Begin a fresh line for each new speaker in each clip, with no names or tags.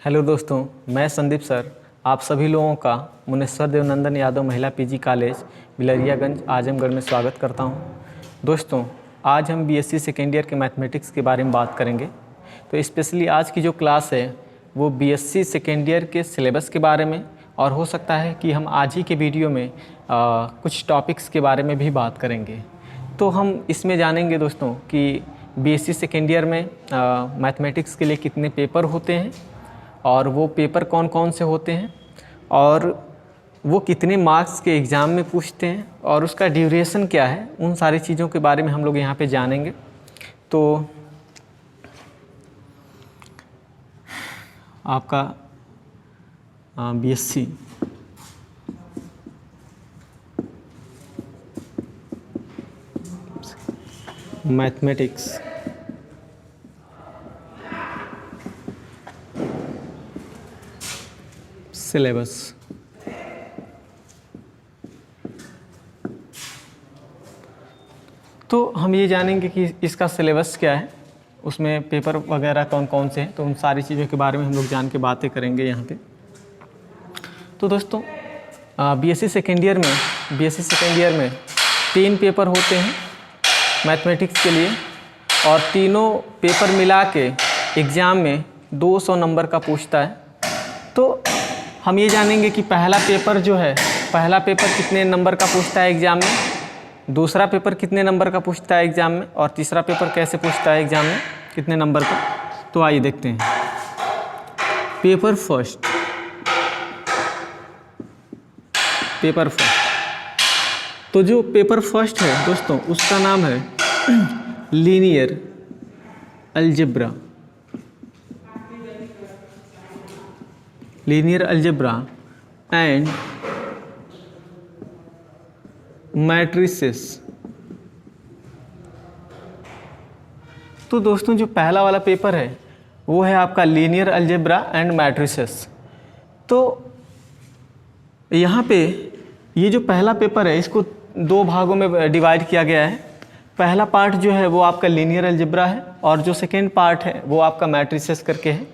Hello दोस्तों, मैं Sandeep sir आप सभी लोगों का मुनेश्वर देवनंदन यादव महिला पीजी कॉलेज बिलरियागंज आजमगढ़ में स्वागत करता हूं। दोस्तों, आज हम बीएससी सेकेंड ईयर के मैथमेटिक्स के बारे में बात करेंगे। तो स्पेशली आज की जो क्लास है वो बीएससी सेकेंड ईयर के सिलेबस के बारे में, और हो सकता है कि हम आज ही के वीडियो में कुछ टॉपिक्स के बारे में भी बात करेंगे। तो हम इसमें जानेंगे दोस्तों कि बीएससी सेकेंड ईयर में मैथमेटिक्स के लिए कितने पेपर होते हैं, और वो पेपर कौन कौन से होते हैं, और वो कितने मार्क्स के एग्ज़ाम में पूछते हैं, और उसका ड्यूरेशन क्या है। उन सारी चीज़ों के बारे में हम लोग यहाँ पे जानेंगे। तो आपका बीएससी मैथमेटिक्स सिलेबस। तो हम ये जानेंगे कि इसका सिलेबस क्या है, उसमें पेपर वगैरह कौन कौन से हैं। तो उन सारी चीज़ों के बारे में हम लोग जान के बातें करेंगे यहाँ पे। तो दोस्तों, बीएससी सेकेंड ईयर में 3 पेपर होते हैं मैथमेटिक्स के लिए, और तीनों पेपर मिला के एग्ज़ाम में 200 नंबर का पूछता है। तो हम ये जानेंगे कि पहला पेपर कितने नंबर का पूछता है एग्ज़ाम में, दूसरा पेपर कितने नंबर का पूछता है एग्ज़ाम में, और तीसरा पेपर कैसे पूछता है एग्ज़ाम में, कितने नंबर का। तो आइए देखते हैं। पेपर फर्स्ट तो जो पेपर फर्स्ट है दोस्तों, उसका नाम है लीनियर अलजेब्रा एंड मैट्रिसेस। तो दोस्तों, जो पहला वाला पेपर है वो है आपका लीनियर अलजेब्रा एंड मैट्रिसेस। तो यहाँ पे ये जो पहला पेपर है इसको 2 भागों में डिवाइड किया गया है। पहला पार्ट जो है वो आपका लीनियर अलजेब्रा है, और जो सेकेंड पार्ट है वो आपका मैट्रिसेस करके है।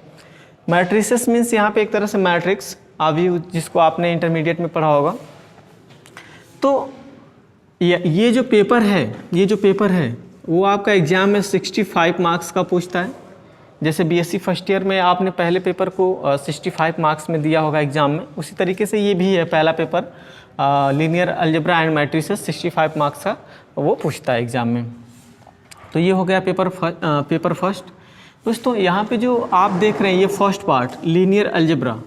मैट्रिसेस मीन्स यहाँ पे एक तरह से मैट्रिक्स, अभी जिसको आपने इंटरमीडिएट में पढ़ा होगा। तो ये जो पेपर है वो आपका एग्ज़ाम में 65 मार्क्स का पूछता है। जैसे बीएससी फर्स्ट ईयर में आपने पहले पेपर को 65 मार्क्स में दिया होगा एग्ज़ाम में, उसी तरीके से ये भी है पहला paper linear algebra and matrices 65 marks का वो पूछता है एग्ज़ाम में। तो ये हो गया पेपर फर्स्ट। दोस्तों, यहाँ पे जो आप देख रहे हैं ये फर्स्ट पार्ट लीनियर अलजेब्रा,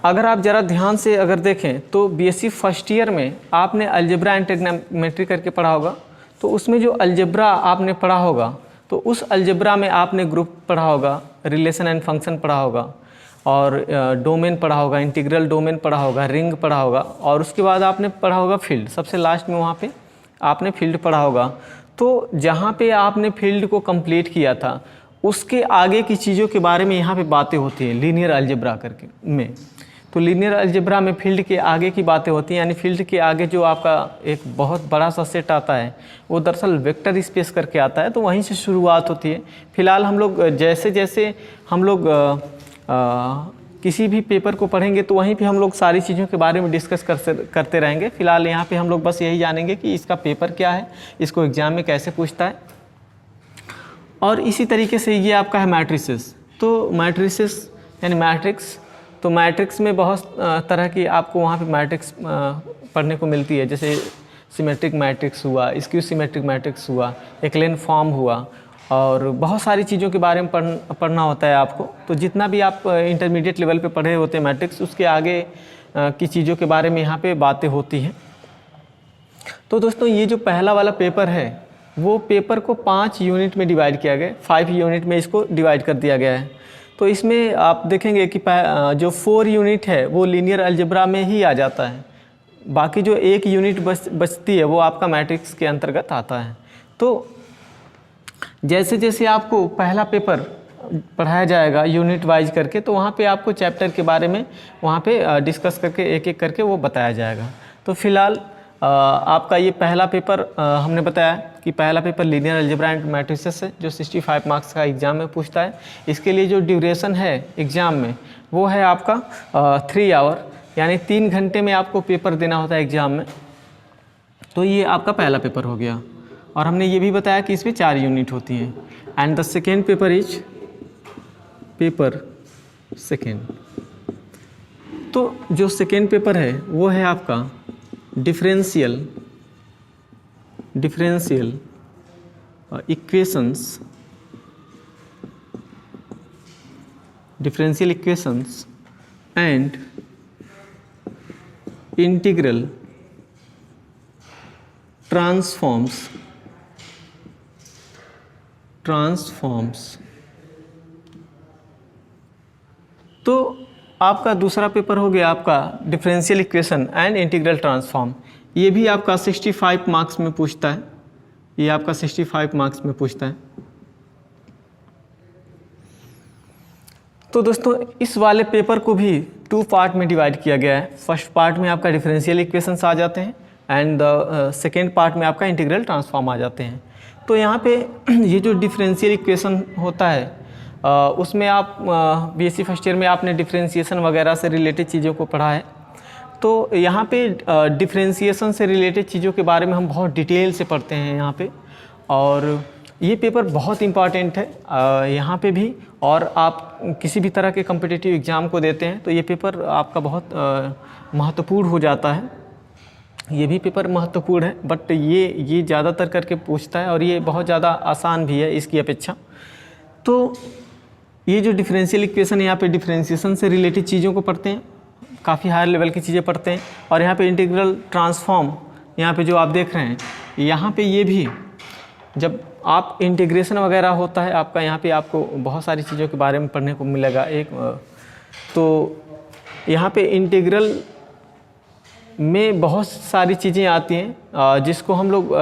अगर आप ज़रा ध्यान से अगर देखें तो बीएससी फर्स्ट ईयर में आपने अलजेब्रा एंड ट्रिग्नोमेट्री करके पढ़ा होगा। तो उसमें जो अलजेब्रा आपने पढ़ा होगा, तो उस अलजेब्रा में आपने ग्रुप पढ़ा होगा, रिलेशन एंड फंक्शन पढ़ा होगा, और डोमेन पढ़ा होगा, इंटीग्रल डोमेन पढ़ा होगा, रिंग पढ़ा होगा, और उसके बाद आपने पढ़ा होगा फील्ड। सबसे लास्ट में वहाँ पे आपने फील्ड पढ़ा होगा। तो जहाँ पे आपने फील्ड को कंप्लीट किया था उसके आगे की चीज़ों के बारे में यहाँ पे बातें होती हैं लीनियर अलजेब्रा करके में। तो लीनियर अलजेब्रा में फील्ड के आगे की बातें होती हैं, यानी फील्ड के आगे जो आपका एक बहुत बड़ा सा सेट आता है वो दरअसल वेक्टर स्पेस करके आता है। तो वहीं से शुरुआत होती है। फिलहाल हम लोग जैसे हम लोग किसी भी पेपर को पढ़ेंगे तो वहीं पे हम लोग सारी चीज़ों के बारे में डिस्कस करते रहेंगे। फिलहाल यहाँ पे हम लोग बस यही जानेंगे कि इसका पेपर क्या है, इसको एग्ज़ाम में कैसे पूछता है। और इसी तरीके से ये आपका है मैट्रिसेस। तो मैट्रिसेस यानी मैट्रिक्स, तो मैट्रिक्स में बहुत तरह की आपको वहाँ पे मैट्रिक्स पढ़ने को मिलती है। जैसे सिमेट्रिक मैट्रिक्स हुआ, स्क्यू सिमेट्रिक मैट्रिक्स हुआ, एक्लेन फॉर्म हुआ, और बहुत सारी चीज़ों के बारे में पढ़ना होता है आपको। तो जितना भी आप इंटरमीडिएट लेवल पे पढ़े होते हैं मैट्रिक्स, उसके आगे की चीज़ों के बारे में यहाँ पे बातें होती हैं। तो दोस्तों, ये जो पहला वाला पेपर है वो पेपर को 5 यूनिट में डिवाइड किया गया, 5 यूनिट में इसको डिवाइड कर दिया गया है। तो इसमें आप देखेंगे कि जो 4 यूनिट है वो लीनियर अलजेब्रा में ही आ जाता है, बाकी जो 1 यूनिट बचती है वो आपका मैट्रिक्स के अंतर्गत आता है। तो जैसे जैसे आपको पहला पेपर पढ़ाया जाएगा यूनिट वाइज करके, तो वहाँ पे आपको चैप्टर के बारे में वहाँ पे डिस्कस करके एक एक करके वो बताया जाएगा। तो फिलहाल आपका ये पहला पेपर हमने बताया कि पहला paper linear algebra and matrices है जो 65 मार्क्स का एग्ज़ाम में पूछता है। इसके लिए जो ड्यूरेशन है एग्ज़ाम में वो है आपका 3 आवर, यानी 3 घंटे में आपको पेपर देना होता है एग्ज़ाम में। तो ये आपका पहला पेपर हो गया। और हमने ये भी बताया कि इसमें 4 यूनिट होती हैं। And the second paper is paper second. तो जो सेकेंड पेपर है वो है आपका differential equations and integral transforms. तो आपका दूसरा पेपर हो गया आपका differential equation and integral transform. ये भी आपका 65 मार्क्स में पूछता है। ये आपका 65 मार्क्स में पूछता है। तो दोस्तों इस वाले पेपर को भी 2 पार्ट में डिवाइड किया गया है। फर्स्ट पार्ट में आपका डिफरेंशियल इक्वेशंस आ जाते हैं एंड सेकेंड पार्ट में आपका इंटीग्रल ट्रांसफॉर्म आ जाते हैं। तो यहाँ पे ये जो डिफरेंशियल इक्वेशन होता है उसमें आप बीएससी फर्स्ट ईयर में आपने डिफरेंशिएशन वगैरह से रिलेटेड चीज़ों को पढ़ा है। तो यहाँ पे डिफरेंशिएशन से रिलेटेड चीज़ों के बारे में हम बहुत डिटेल से पढ़ते हैं यहाँ पे, और ये पेपर बहुत इम्पॉर्टेंट है यहाँ पे भी। और आप किसी भी तरह के कम्पिटिटिव एग्ज़ाम को देते हैं तो ये पेपर आपका बहुत महत्वपूर्ण हो जाता है। ये भी पेपर महत्वपूर्ण है, बट ये ज़्यादातर करके पूछता है और ये बहुत ज़्यादा आसान भी है इसकी अपेक्षा। तो ये जो डिफरेंशियल इक्वेशन है यहाँ पे डिफरेंशिएशन से रिलेटेड चीज़ों को पढ़ते हैं, काफ़ी हायर लेवल की चीज़ें पढ़ते हैं। और यहाँ पे इंटीग्रल ट्रांसफॉर्म यहाँ पे जो आप देख रहे हैं यहाँ पे ये भी जब आप इंटीग्रेशन वगैरह होता है आपका, यहाँ पे आपको बहुत सारी चीज़ों के बारे में पढ़ने को मिलेगा। तो यहाँ पे इंटीग्रल में बहुत सारी चीज़ें आती हैं जिसको हम लोग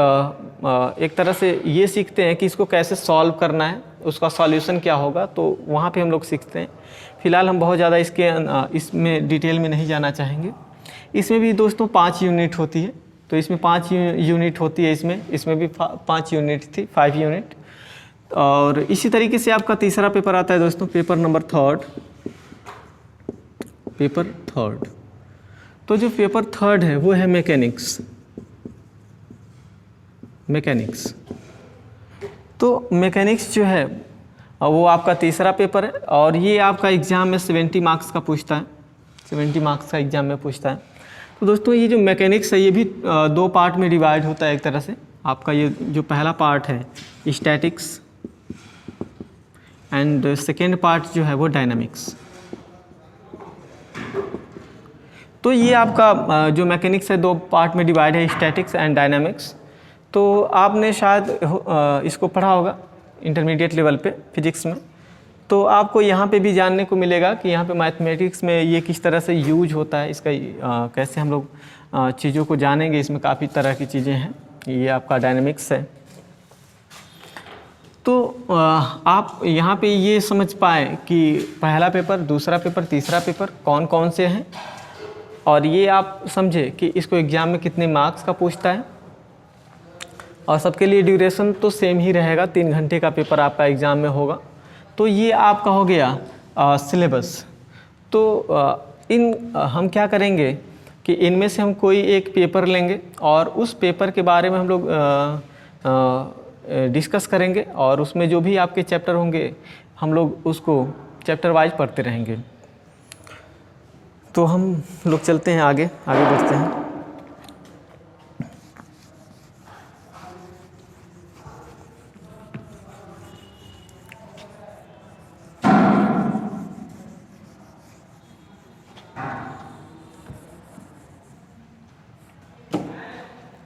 एक तरह से ये सीखते हैं कि इसको कैसे सॉल्व करना है, उसका सॉल्यूशन क्या होगा, तो वहाँ पे हम लोग सीखते हैं। फ़िलहाल हम बहुत ज़्यादा इसमें डिटेल में नहीं जाना चाहेंगे। इसमें भी दोस्तों 5 यूनिट होती है, तो इसमें 5 यूनिट होती है। इसमें भी 5 यूनिट थी, 5 यूनिट। और इसी तरीके से आपका तीसरा पेपर आता है दोस्तों, पेपर नंबर 3। तो जो पेपर 3 है वो है मैकेनिक्स। तो मैकेनिक्स जो है वो आपका तीसरा पेपर है और ये आपका एग्ज़ाम में 70 मार्क्स का पूछता है। 70 मार्क्स का एग्ज़ाम में पूछता है। तो दोस्तों ये जो मैकेनिक्स है ये भी 2 पार्ट में डिवाइड होता है एक तरह से। आपका ये जो पहला पार्ट है स्टैटिक्स एंड सेकेंड पार्ट जो है वो डायनामिक्स। तो ये आपका जो मैकेनिक्स है 2 पार्ट में डिवाइड है, स्टैटिक्स एंड डायनामिक्स। तो आपने शायद इसको पढ़ा होगा इंटरमीडिएट लेवल पे फिजिक्स में। तो आपको यहाँ पे भी जानने को मिलेगा कि यहाँ पे मैथमेटिक्स में ये किस तरह से यूज होता है, इसका कैसे हम लोग चीज़ों को जानेंगे। इसमें काफ़ी तरह की चीज़ें हैं। ये आपका डायनामिक्स है। तो आप यहाँ पे ये समझ पाए कि पहला पेपर, दूसरा पेपर, तीसरा पेपर कौन कौन से हैं, और ये आप समझे कि इसको एग्ज़ाम में कितने मार्क्स का पूछता है। और सबके लिए ड्यूरेशन तो सेम ही रहेगा, 3 घंटे का पेपर आपका एग्ज़ाम में होगा। तो ये आपका हो गया सिलेबस। तो हम क्या करेंगे कि इनमें से हम कोई एक पेपर लेंगे और उस पेपर के बारे में हम लोग डिस्कस करेंगे, और उसमें जो भी आपके चैप्टर होंगे हम लोग उसको चैप्टर वाइज पढ़ते रहेंगे। तो हम लोग चलते हैं आगे बढ़ते हैं।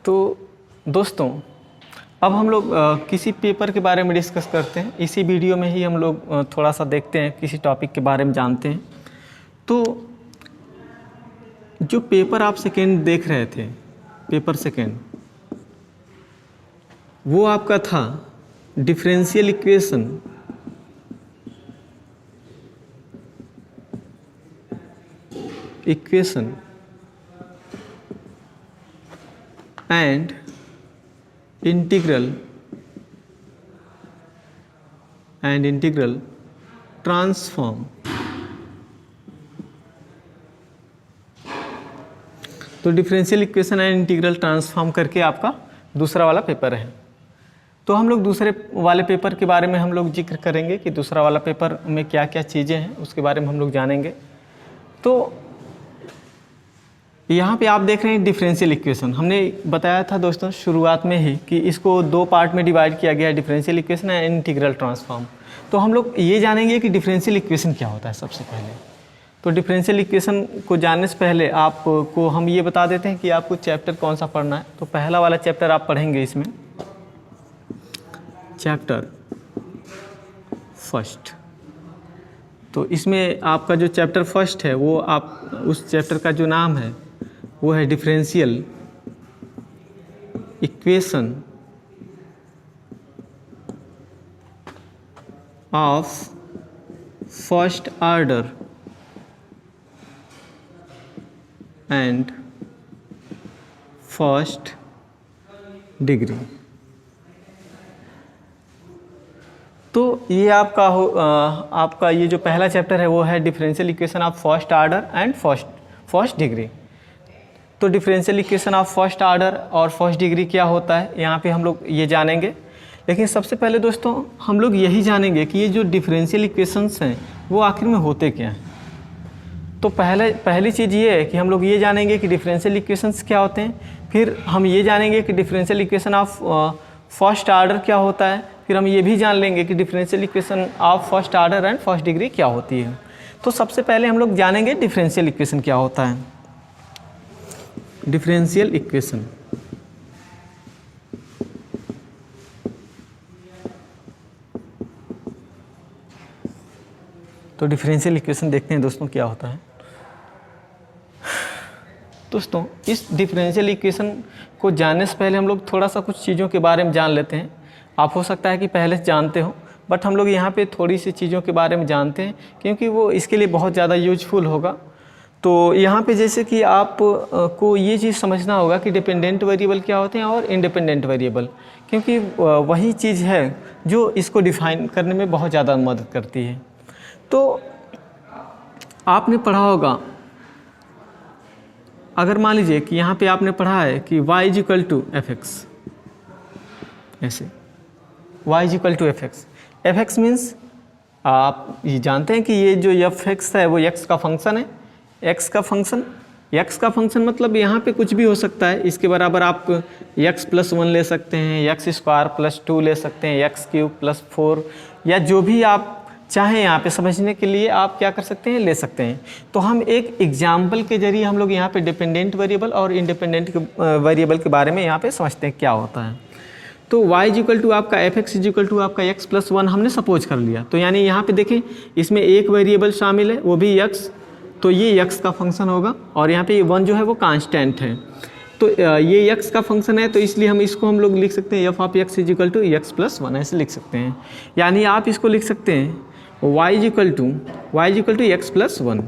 तो दोस्तों अब हम लोग किसी पेपर के बारे में डिस्कस करते हैं। इसी वीडियो में ही हम लोग थोड़ा सा देखते हैं, किसी टॉपिक के बारे में जानते हैं। तो जो पेपर आप सेकेंड देख रहे थे, पेपर सेकेंड, वो आपका था differential equation and integral transform. तो differential equation and integral transform करके आपका दूसरा वाला पेपर है। तो हम लोग दूसरे वाले पेपर के बारे में हम लोग जिक्र करेंगे कि दूसरा वाला पेपर में क्या क्या चीज़ें हैं उसके बारे में हम लोग जानेंगे। तो यहाँ पे आप देख रहे हैं डिफरेंशियल इक्वेशन। हमने बताया था दोस्तों शुरुआत में ही कि इसको दो पार्ट में डिवाइड किया गया है, differential equation and integral transform. तो हम लोग ये जानेंगे कि डिफरेंशियल इक्वेशन क्या होता है सबसे पहले। तो डिफरेंशियल इक्वेशन को जानने से पहले आपको हम ये बता देते हैं कि आपको चैप्टर कौन सा पढ़ना है। तो पहला वाला चैप्टर आप पढ़ेंगे, इसमें चैप्टर फर्स्ट। तो इसमें आपका जो चैप्टर फर्स्ट है वो आप उस चैप्टर का जो नाम है वो है differential equation of first order and first degree. तो ये आपका ये जो पहला चैप्टर है वो है differential equation of first order and first degree. तो differential equation of first order और फर्स्ट डिग्री क्या होता है यहाँ पे हम लोग ये जानेंगे। लेकिन सबसे पहले दोस्तों हम लोग यही जानेंगे कि ये जो डिफरेंशियल इक्वेशंस हैं वो आखिर में होते क्या हैं। तो पहली चीज़ ये है कि हम लोग ये जानेंगे कि डिफरेंशियल इक्वेशंस क्या होते हैं, फिर हम ये जानेंगे कि differential equation of first order क्या होता है, फिर हम ये भी जान लेंगे कि differential equation of first order and first degree क्या होती है। तो सबसे पहले हम लोग जानेंगे डिफरेंशियल इक्वेशन क्या होता है। डिफरेंशियल इक्वेशन, तो डिफरेंशियल इक्वेशन देखते हैं दोस्तों क्या होता है। दोस्तों इस डिफरेंशियल इक्वेशन को जानने से पहले हम लोग थोड़ा सा कुछ चीज़ों के बारे में जान लेते हैं। आप हो सकता है कि पहले से जानते हो, बट हम लोग यहाँ पे थोड़ी सी चीज़ों के बारे में जानते हैं क्योंकि वो इसके लिए बहुत ज़्यादा यूजफुल होगा। तो यहाँ पे जैसे कि आप को ये चीज़ समझना होगा कि डिपेंडेंट वेरिएबल क्या होते हैं और इंडिपेंडेंट वेरिएबल, क्योंकि वही चीज़ है जो इसको डिफाइन करने में बहुत ज़्यादा मदद करती है। तो आपने पढ़ा होगा, अगर मान लीजिए कि यहाँ पे आपने पढ़ा है कि y is equal to F X, ऐसे y is equal to F X. F X means आप ये जानते हैं कि ये जो एफ एक्स है वो x का फंक्शन है। x का फंक्शन मतलब यहाँ पे कुछ भी हो सकता है। इसके बराबर आप x+1 ले सकते हैं, x² + 2 ले सकते हैं, x³ + 4, या जो भी आप चाहें यहाँ पे समझने के लिए आप क्या कर सकते हैं, ले सकते हैं। तो हम एक एग्जाम्पल के जरिए हम लोग यहाँ पे डिपेंडेंट वेरिएबल और इंडिपेंडेंट वेरिएबल के बारे में यहाँ पे समझते हैं क्या होता है। तो y इज इक्वल टू आपका F X is equal to आपका x+1 हमने सपोज कर लिया। तो यानी यहाँ पे देखें इसमें एक वेरिएबल शामिल है वो भी x, तो ये x का फंक्शन होगा और यहाँ पे ये 1 जो है वो कांस्टेंट है। तो ये x का फंक्शन है तो इसलिए हम इसको हम लोग लिख सकते हैं f of x is equal to x+1, ऐसे लिख सकते हैं। यानी आप इसको लिख सकते हैं y is equal to x+1,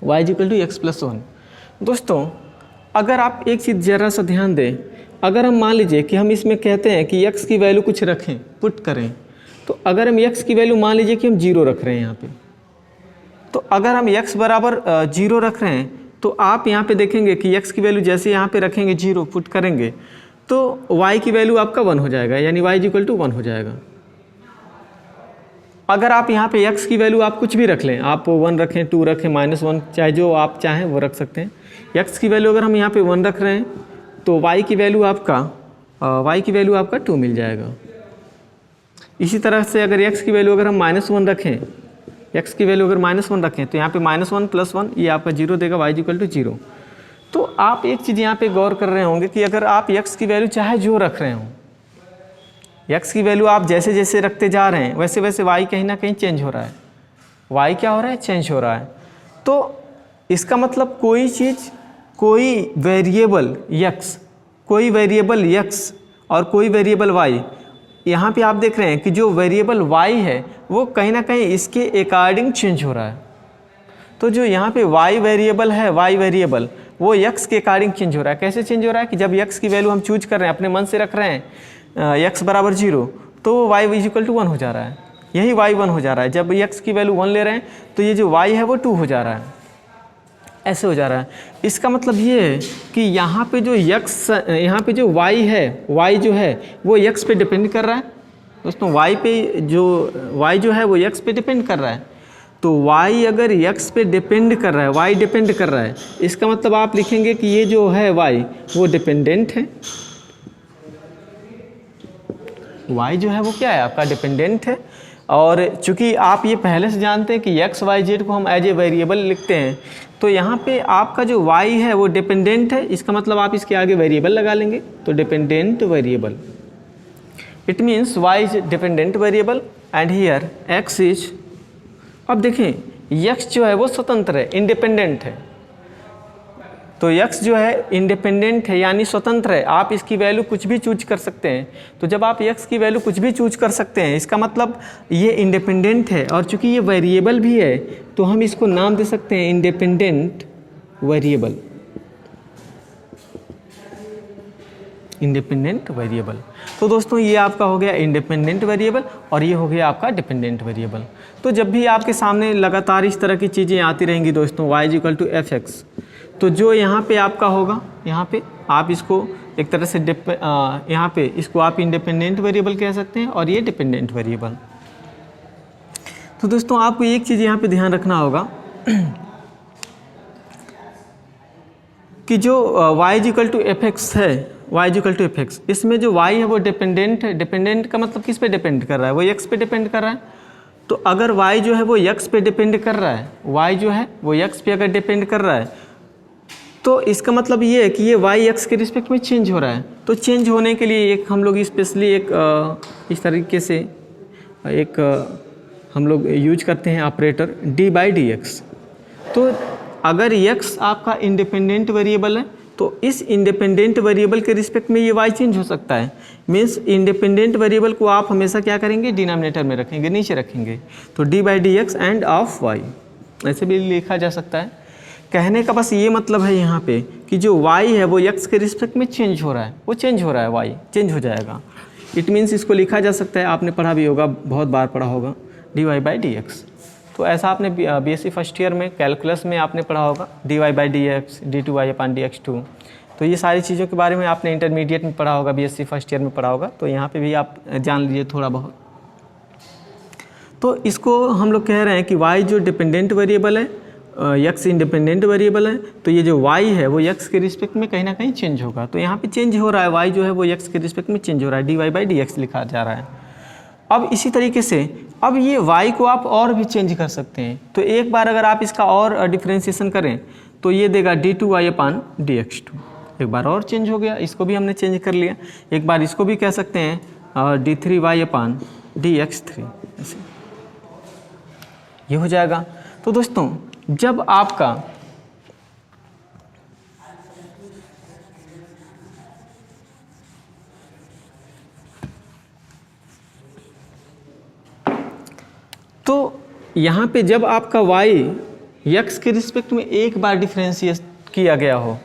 y is equal to x+1। दोस्तों अगर आप एक चीज़ ज़रा सा ध्यान दें, अगर हम मान लीजिए कि हम इसमें कहते हैं कि x की वैल्यू कुछ रखें, पुट करें, तो अगर हम x की वैल्यू मान लीजिए कि हम 0 रख रहे हैं यहाँ पे, तो अगर हम x बराबर 0 रख रहे हैं तो आप यहाँ पे देखेंगे कि x की वैल्यू जैसे यहाँ पे रखेंगे 0 पुट करेंगे तो y की वैल्यू आपका 1 हो जाएगा, यानी y इज इक्वल टू 1 हो जाएगा। अगर आप यहाँ पे x की वैल्यू आप कुछ भी रख लें, आप 1 रखें, 2 रखें, -1, चाहे जो आप चाहें वो रख सकते हैं। x की वैल्यू अगर हम यहाँ पे 1 रख रहे हैं तो y की वैल्यू आपका 2 मिल जाएगा। इसी तरह से अगर x की वैल्यू अगर हम -1 रखें, x की वैल्यू अगर -1 रखें तो यहाँ पे -1 + 1 ये आपका 0 देगा, y इज इक्वल टू 0। तो आप एक चीज़ यहाँ पे गौर कर रहे होंगे कि अगर आप x की वैल्यू चाहे जो रख रहे हों, x की वैल्यू आप जैसे जैसे रखते जा रहे हैं वैसे वैसे y कहीं ना कहीं चेंज हो रहा है। y क्या हो रहा है, चेंज हो रहा है। तो इसका मतलब कोई वेरिएबल x और कोई वेरिएबल y, यहाँ पे आप देख रहे हैं कि जो वेरिएबल y है वो कहीं ना कहीं इसके अकॉर्डिंग चेंज हो रहा है। तो जो यहाँ पे y वेरिएबल है, y वेरिएबल वो x के अकॉर्डिंग चेंज हो रहा है। कैसे चेंज हो रहा है कि जब x की वैल्यू हम चूज कर रहे हैं, अपने मन से रख रहे हैं x बराबर 0, तो y इज इक्वल टू 1 हो जा रहा है। यही y 1 हो जा रहा है। जब x की वैल्यू 1 ले रहे हैं तो ये जो y है वो 2 हो जा रहा है, ऐसे हो जा रहा है। इसका मतलब ये है कि यहाँ पे जो यहाँ पे जो y है, y जो है वो x पे डिपेंड कर रहा है दोस्तों। y जो है वो x पे डिपेंड कर रहा है। तो y अगर x पे डिपेंड कर रहा है, y डिपेंड कर रहा है, इसका मतलब आप लिखेंगे कि ये जो है y वो डिपेंडेंट है। y जो है वो क्या है, आपका डिपेंडेंट है। और चूंकि आप ये पहले से जानते हैं कि x y z को हम एज ए वेरिएबल लिखते हैं, तो यहाँ पे आपका जो y है वो डिपेंडेंट है। इसका मतलब आप इसके आगे वेरिएबल लगा लेंगे, तो dependent variable, it means y is dependent variable and here x is, अब देखें x जो है वो स्वतंत्र है, इंडिपेंडेंट है। तो x जो है इंडिपेंडेंट है यानी स्वतंत्र है, आप इसकी वैल्यू कुछ भी चूज कर सकते हैं। तो जब आप x की वैल्यू कुछ भी चूज कर सकते हैं, इसका मतलब ये इंडिपेंडेंट है। और चूंकि ये वेरिएबल भी है तो हम इसको नाम दे सकते हैं इंडिपेंडेंट वेरिएबल, इंडिपेंडेंट वेरिएबल। तो दोस्तों ये आपका हो गया इंडिपेंडेंट वेरिएबल और ये हो गया आपका डिपेंडेंट वेरिएबल। तो जब भी आपके सामने लगातार इस तरह की चीज़ें आती रहेंगी दोस्तों, y is equal to fx, तो जो यहाँ पे आपका होगा, यहाँ पे आप इसको एक तरह से यहाँ पे इसको आप इंडिपेंडेंट वेरिएबल कह सकते हैं और ये डिपेंडेंट वेरिएबल। तो दोस्तों आपको एक चीज़ यहाँ पे ध्यान रखना होगा कि जो y is equal to fx है, y is equal to fx, इसमें जो y है वो डिपेंडेंट है। डिपेंडेंट का मतलब किस पे डिपेंड कर रहा है, वो x पे डिपेंड कर रहा है। तो अगर y जो है वो x पे डिपेंड कर रहा है, y जो है वो x पे अगर डिपेंड कर रहा है, तो इसका मतलब ये है कि ये y x के रिस्पेक्ट में चेंज हो रहा है। तो चेंज होने के लिए एक हम लोग स्पेशली एक इस तरीके से एक हम लोग यूज करते हैं ऑपरेटर d/dx। तो अगर x आपका इंडिपेंडेंट वेरिएबल है तो इस इंडिपेंडेंट वेरिएबल के रिस्पेक्ट में ये y चेंज हो सकता है। मीन्स इंडिपेंडेंट वेरिएबल को आप हमेशा क्या करेंगे, डिनोमिनेटर में रखेंगे, नीचे रखेंगे। तो d/dx एंड ऑफ y ऐसे भी लिखा जा सकता है। कहने का बस ये मतलब है यहाँ पे कि जो y है वो x के रिस्पेक्ट में चेंज हो रहा है, वो चेंज हो रहा है, y चेंज हो जाएगा। इट मीन्स इसको लिखा जा सकता है, आपने पढ़ा भी होगा, बहुत बार पढ़ा होगा, dy/dx। तो ऐसा आपने बीएससी फर्स्ट ईयर में कैलकुलस में आपने पढ़ा होगा, dy/dx d2y/dx2। तो ये सारी चीज़ों के बारे में आपने इंटरमीडिएट में पढ़ा होगा, बीएससी फर्स्ट ईयर में पढ़ा होगा। तो यहाँ पे भी आप जान लीजिए थोड़ा बहुत। तो इसको हम लोग कह रहे हैं कि y जो डिपेंडेंट वेरिएबल है, x इंडिपेंडेंट वेरिएबल है, तो ये जो y है वो x के रिस्पेक्ट में कहीं ना कहीं चेंज होगा। तो यहाँ पे चेंज हो रहा है, y जो है वो x के रिस्पेक्ट में चेंज हो रहा है, dy/dx लिखा जा रहा है। अब इसी तरीके से अब ये y को आप और भी चेंज कर सकते हैं। तो एक बार अगर आप इसका और डिफ्रेंशिएशन करें तो ये देगा d2y/dx2। एक बार और चेंज हो गया, इसको भी हमने चेंज कर लिया। एक बार इसको भी कह सकते हैं d3y/dx3, ऐसे ये हो जाएगा। तो दोस्तों जब आपका तो यहाँ पे जब आपका y x के रिस्पेक्ट में एक बार डिफ्रेंशिएट किया गया हो,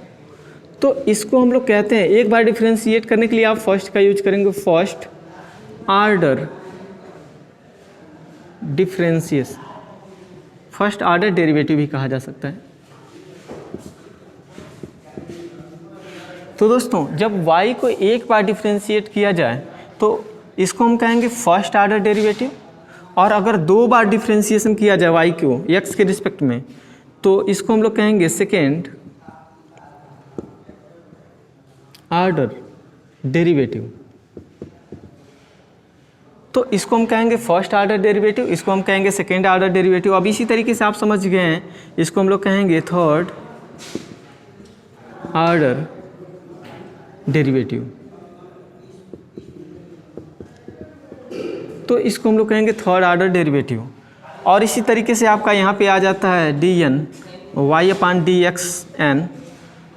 तो इसको हम लोग कहते हैं, एक बार डिफ्रेंशिएट करने के लिए आप फर्स्ट का यूज करेंगे, first order differentiation, first order derivative भी कहा जा सकता है। तो दोस्तों जब y को एक बार डिफ्रेंशिएट किया जाए तो इसको हम कहेंगे फर्स्ट ऑर्डर डेरिवेटिव, और अगर दो बार डिफ्रेंशिएशन किया जाए y को x के रिस्पेक्ट में तो इसको हम लोग कहेंगे सेकेंड ऑर्डर डेरिवेटिव। तो इसको हम कहेंगे फर्स्ट ऑर्डर डेरिवेटिव, इसको हम कहेंगे सेकेंड ऑर्डर डेरिवेटिव। अब इसी तरीके से आप समझ गए हैं, इसको हम लोग कहेंगे थर्ड ऑर्डर डेरिवेटिव। तो इसको हम लोग कहेंगे थर्ड ऑर्डर डेरिवेटिव। और इसी तरीके से आपका यहाँ पे आ जाता है dn/dxn,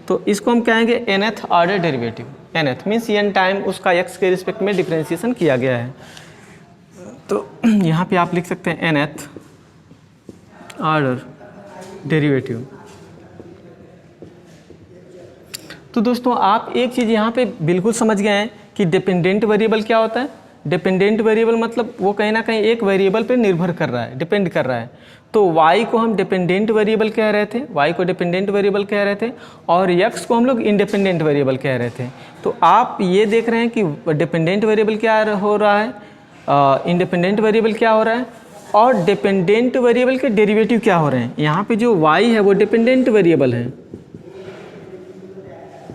तो इसको हम कहेंगे nth order derivative. nth means n time उसका x के रिस्पेक्ट में डिफ्रेंशिएशन किया गया है। तो यहाँ पे आप लिख सकते हैं nth ऑर्डर डेरिवेटिव। तो दोस्तों आप एक चीज़ यहाँ पे बिल्कुल समझ गए हैं कि डिपेंडेंट वेरिएबल क्या होता है। डिपेंडेंट वेरिएबल मतलब वो कहीं ना कहीं एक वेरिएबल पे निर्भर कर रहा है, डिपेंड कर रहा है। तो y को हम डिपेंडेंट वेरिएबल कह रहे थे, y को डिपेंडेंट वेरिएबल कह रहे थे, और x को हम लोग इंडिपेंडेंट वेरिएबल कह रहे थे। तो आप ये देख रहे हैं कि डिपेंडेंट वेरिएबल क्या हो रहा है, इंडिपेंडेंट वेरिएबल क्या हो रहा है, और डिपेंडेंट वेरिएबल के डेरिवेटिव क्या हो रहे हैं। यहाँ पे जो y है वो डिपेंडेंट वेरिएबल है,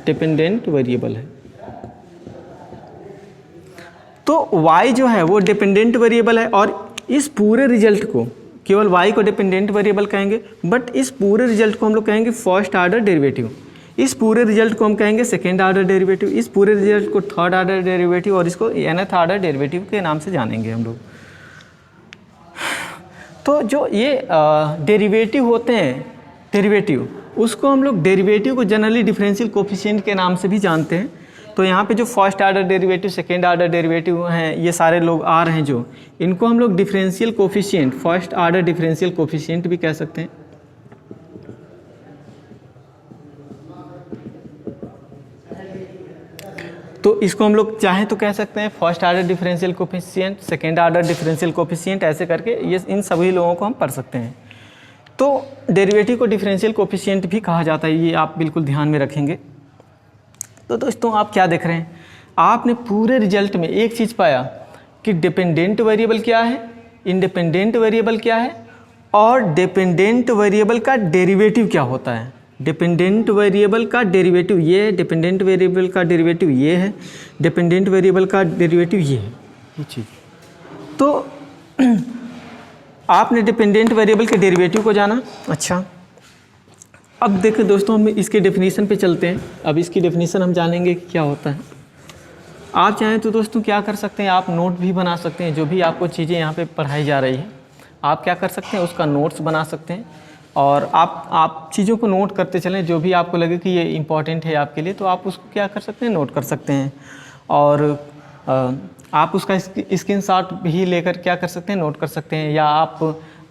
डिपेंडेंट वेरिएबल है। तो y जो है वो डिपेंडेंट वेरिएबल है, और इस पूरे रिजल्ट को केवल y को डिपेंडेंट वेरिएबल कहेंगे, बट इस पूरे रिजल्ट को हम लोग कहेंगे फर्स्ट आर्डर डेरिवेटिव, इस पूरे रिजल्ट को हम कहेंगे सेकेंड आर्डर डेरिवेटिव, इस पूरे रिजल्ट को थर्ड आर्डर डेरिवेटिव, और इसको nth आर्डर डेरिवेटिव के नाम से जानेंगे हम लोग। तो जो ये डेरिवेटिव होते हैं, डेरिवेटिव, उसको हम लोग डेरिवेटिव को जनरली डिफरेंशियल कोफिशिएंट के नाम से भी जानते हैं। तो यहाँ पे जो first order derivative, second order derivative हैं, ये सारे लोग आ रहे हैं जो, इनको हम लोग differential coefficient, first order differential coefficient भी कह सकते हैं। तो इसको हम लोग चाहें तो कह सकते हैं first order differential coefficient, second order differential coefficient, ऐसे करके ये इन सभी लोगों को हम पढ़ सकते हैं। तो डेरिवेटिव को डिफरेंशियल कोफिशिएंट भी कहा जाता है, ये आप बिल्कुल ध्यान में रखेंगे। तो दोस्तों आप क्या देख रहे हैं, आपने पूरे रिजल्ट में एक चीज़ पाया कि डिपेंडेंट वेरिएबल क्या है, इंडिपेंडेंट वेरिएबल क्या है, और डिपेंडेंट वेरिएबल का डेरिवेटिव क्या होता है। डिपेंडेंट वेरिएबल का डेरिवेटिव ये है, डिपेंडेंट वेरिएबल का डेरिवेटिव ये है, डिपेंडेंट वेरिएबल का डेरिवेटिव ये है, ये चीज़। तो आपने डिपेंडेंट वेरिएबल के डेरिवेटिव को जाना। अच्छा, अब देखिए दोस्तों हम इसके डेफिनेशन पे चलते हैं। अब इसकी डेफिनेशन हम जानेंगे कि क्या होता है। आप चाहें तो दोस्तों क्या कर सकते हैं, आप नोट भी बना सकते हैं, जो भी आपको चीज़ें यहाँ पे पढ़ाई जा रही है आप क्या कर सकते हैं, उसका नोट्स बना सकते हैं, और आप चीज़ों को नोट करते चलें। जो भी आपको लगे कि ये इम्पॉर्टेंट है आपके लिए, तो आप उसको क्या कर सकते हैं, नोट कर सकते हैं। और आप उसका स्क्रीनशॉट भी लेकर क्या कर सकते हैं, नोट कर सकते हैं, या आप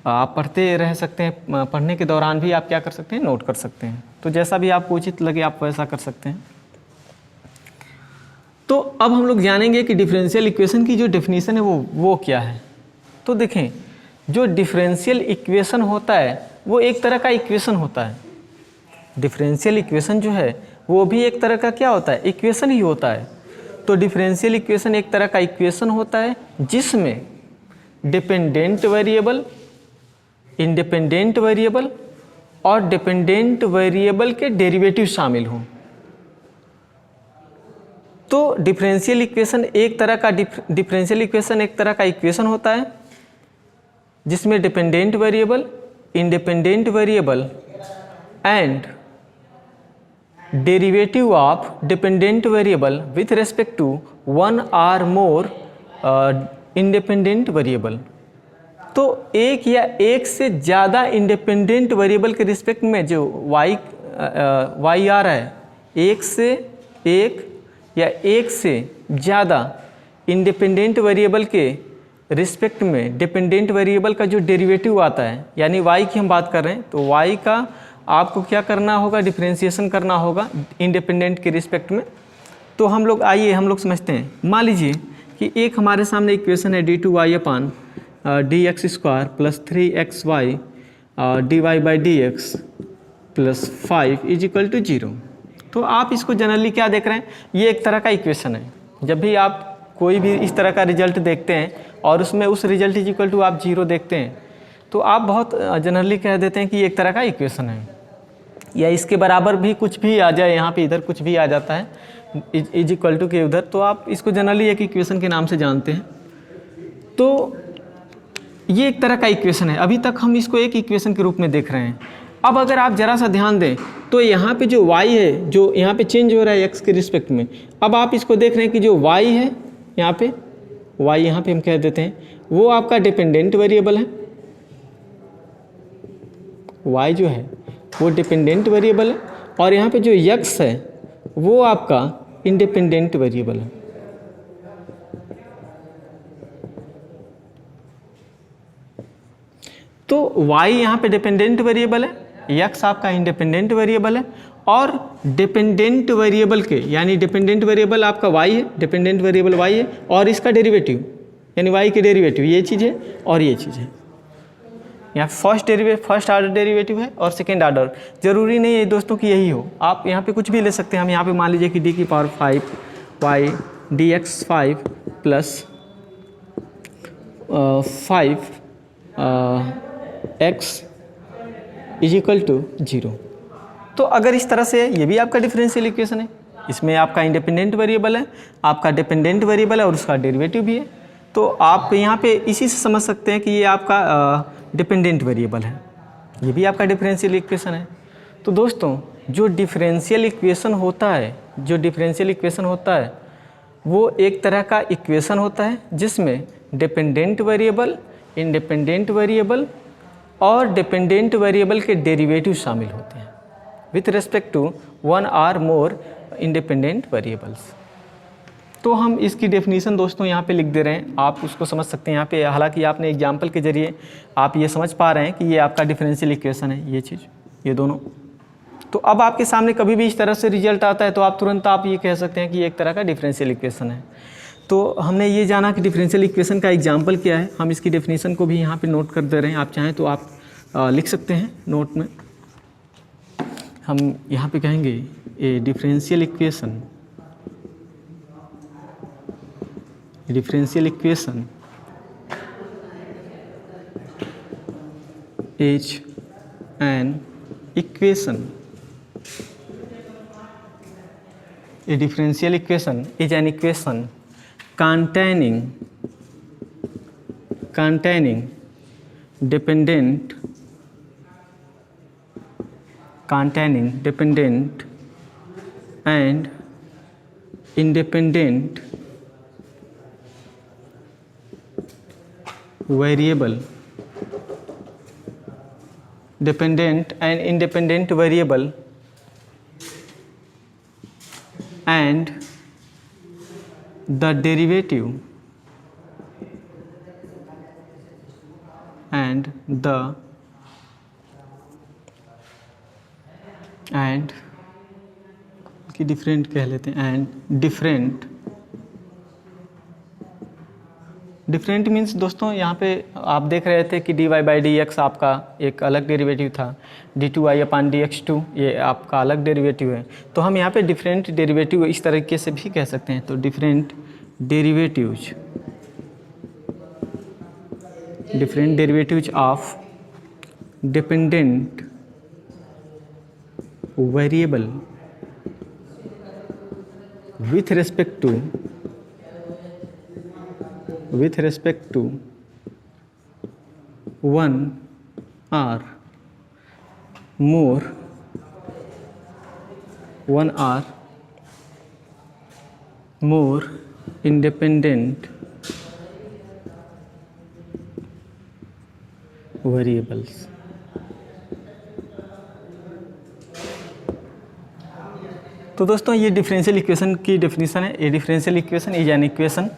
पढ़ते रह सकते हैं, पढ़ने के दौरान भी आप क्या कर सकते हैं, नोट कर सकते हैं। तो जैसा भी आपको उचित लगे आप वैसा कर सकते हैं। तो अब हम लोग जानेंगे कि डिफरेंशियल इक्वेशन की जो डेफिनेशन है वो क्या है। तो देखें, जो डिफरेंशियल इक्वेशन होता है वो एक तरह का इक्वेशन होता है। डिफरेंशियल इक्वेशन जो है वो भी एक तरह का क्या होता है, इक्वेशन ही होता है। तो डिफरेंशियल इक्वेशन एक तरह का इक्वेशन होता है जिसमें डिपेंडेंट वेरिएबल, इंडिपेंडेंट वेरिएबल और डिपेंडेंट वेरिएबल के डेरिवेटिव शामिल हों। तो डिफरेंशियल इक्वेशन एक तरह का डिफरेंशियल इक्वेशन एक तरह का इक्वेशन होता है जिसमें dependent variable, independent variable and derivative of dependent variable with respect to one or more independent variable. तो एक या एक से ज़्यादा इंडिपेंडेंट वेरिएबल के रिस्पेक्ट में जो y आ रहा है, एक से एक या एक से ज़्यादा इंडिपेंडेंट वेरिएबल के रिस्पेक्ट में डिपेंडेंट वेरिएबल का जो डेरिवेटिव आता है, यानी y की हम बात कर रहे हैं, तो y का आपको क्या करना होगा, डिफरेंशिएशन करना होगा इंडिपेंडेंट के रिस्पेक्ट में। तो हम लोग आइए हम लोग समझते हैं। मान लीजिए कि एक हमारे सामने इक्वेशन है d2y upon dx square plus 3xy dy by dx plus 5 is equal to 0। तो आप इसको जनरली क्या देख रहे हैं, ये एक तरह का इक्वेशन है। जब भी आप कोई भी इस तरह का रिजल्ट देखते हैं और उसमें उस रिजल्ट इज इक्वल टू आप 0 देखते हैं, तो आप बहुत जनरली कह देते हैं कि ये एक तरह का इक्वेशन है, या इसके बराबर भी कुछ भी आ जाए, यहाँ पे इधर कुछ भी आ जाता है इज इक्वल टू के उधर, तो आप इसको जनरली एक इक्वेशन के नाम से जानते हैं। तो ये एक तरह का इक्वेशन है। अभी तक हम इसको एक इक्वेशन के रूप में देख रहे हैं। अब अगर आप ज़रा सा ध्यान दें तो यहाँ पे जो y है, जो यहाँ पे चेंज हो रहा है x के रिस्पेक्ट में, अब आप इसको देख रहे हैं कि जो y है यहाँ पे, y यहाँ पे हम कह देते हैं, वो आपका डिपेंडेंट वेरिएबल है। y जो है वो डिपेंडेंट वेरिएबल है, और यहाँ पे जो x है वो आपका इंडिपेंडेंट वेरिएबल है। तो y यहाँ पे डिपेंडेंट वेरिएबल है, x आपका इंडिपेंडेंट वेरिएबल है, और डिपेंडेंट वेरिएबल के, यानी डिपेंडेंट वेरिएबल आपका y है, डिपेंडेंट वेरिएबल y है और इसका डेरिवेटिव यानी y के डेरिवेटिव ये चीज़ है और ये चीज़ है। यहाँ फर्स्ट आर्डर डेरिवेटिव है और सेकेंड आर्डर, जरूरी नहीं है दोस्तों कि यही हो, आप यहाँ पे कुछ भी ले सकते हैं। हम यहाँ पे मान लीजिए कि d की power 5 y dx 5 plus 5 x is equal to 0। तो अगर इस तरह से ये भी आपका डिफरेंशियल इक्वेशन है, इसमें आपका इंडिपेंडेंट वेरिएबल है, आपका डिपेंडेंट वेरिएबल है और उसका डेरिवेटिव भी है, तो आप यहाँ पे इसी से समझ सकते हैं कि ये आपका डिपेंडेंट वेरिएबल है, ये भी आपका डिफरेंशियल इक्वेशन है। तो दोस्तों जो डिफरेंशियल इक्वेशन होता है वो एक तरह का इक्वेशन होता है जिसमें डिपेंडेंट वेरिएबल, इंडिपेंडेंट वेरिएबल और डिपेंडेंट वेरिएबल के डेरिवेटिव शामिल होते हैं with respect to one or more independent variables. तो हम इसकी डेफिनीशन दोस्तों यहाँ पे लिख दे रहे हैं, आप उसको समझ सकते हैं यहाँ पे। हालांकि आपने एग्जाम्पल के जरिए आप ये समझ पा रहे हैं कि ये आपका डिफरेंशियल इक्वेशन है, ये चीज़, ये दोनों। तो अब आपके सामने कभी भी इस तरह से रिजल्ट आता है तो आप तुरंत आप ये कह सकते हैं कि ये एक तरह का डिफरेंशियल इक्वेशन है। तो हमने ये जाना कि डिफरेंशियल इक्वेशन का एग्जाम्पल क्या है, हम इसकी डेफिनेशन को भी यहाँ पे नोट कर दे रहे हैं। आप चाहें तो आप लिख सकते हैं नोट में। हम यहाँ पे कहेंगे ए differential equation is an equation, a differential equation is an equation containing dependent and independent variable, dependent and independent variable and the derivative and की डिफरेंट कह लेते हैं, एंड डिफरेंट मीन्स दोस्तों यहाँ पे आप देख रहे थे कि dy/dx आपका एक अलग डेरिवेटिव था, d2y/dx2 ये आपका अलग डेरिवेटिव है। तो हम यहाँ पे डिफरेंट डेरिवेटिव इस तरीके से भी कह सकते हैं। तो different derivatives of dependent variable with respect to one or more independent variables। तो दोस्तों ये डिफरेंशियल इक्वेशन की डेफिनेशन है। ए differential equation is an equation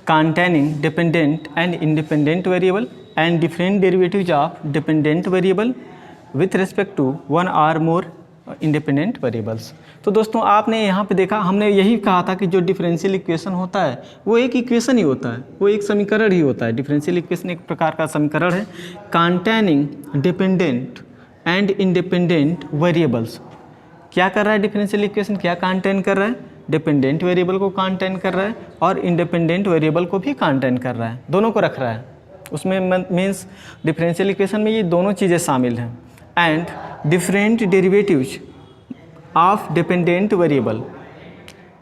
containing dependent and independent variable and different derivatives of dependent variable with respect to one or more independent variables। तो दोस्तों आपने यहाँ पे देखा, हमने यही कहा था कि जो डिफरेंशियल इक्वेशन होता है वो एक इक्वेशन ही होता है, वो एक समीकरण ही होता है। डिफरेंशियल इक्वेशन एक प्रकार का समीकरण है containing dependent and independent variables। क्या कर रहा है डिफरेंशियल इक्वेशन, क्या कंटेन कर रहा है, डिपेंडेंट वेरिएबल को कंटेन कर रहा है और इंडिपेंडेंट वेरिएबल को भी कंटेन कर रहा है, दोनों को रख रहा है उसमें। मीन्स डिफरेंशियल इक्वेशन में ये दोनों चीज़ें शामिल हैं। And different derivatives of dependent variable,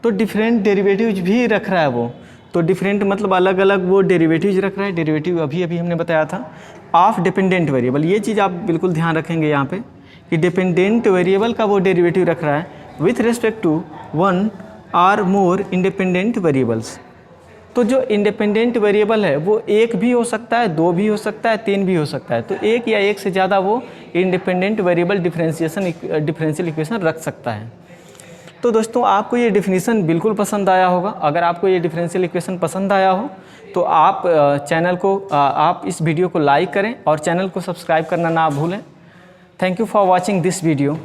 तो डिफरेंट डेरिवेटिव्स भी रख रहा है वो। तो डिफरेंट मतलब अलग अलग वो डेरिवेटिव्स रख रहा है। डेरिवेटिव अभी हमने बताया था ऑफ डिपेंडेंट वेरिएबल, ये चीज़ आप बिल्कुल ध्यान रखेंगे यहाँ पे कि डिपेंडेंट वेरिएबल का वो डेरिवेटिव रख रहा है with respect to one or more independent variables. तो जो इंडिपेंडेंट वेरिएबल है वो एक भी हो सकता है, दो भी हो सकता है, तीन भी हो सकता है। तो एक या एक से ज़्यादा वो इंडिपेंडेंट वेरिएबल डिफरेंशियल इक्वेशन रख सकता है। तो दोस्तों आपको ये डिफिनीशन बिल्कुल पसंद आया होगा। अगर आपको ये डिफरेंशियल इक्वेशन पसंद आया हो तो आप चैनल को आप इस वीडियो को लाइक करें और चैनल को सब्सक्राइब करना ना भूलें। Thank you for watching this video.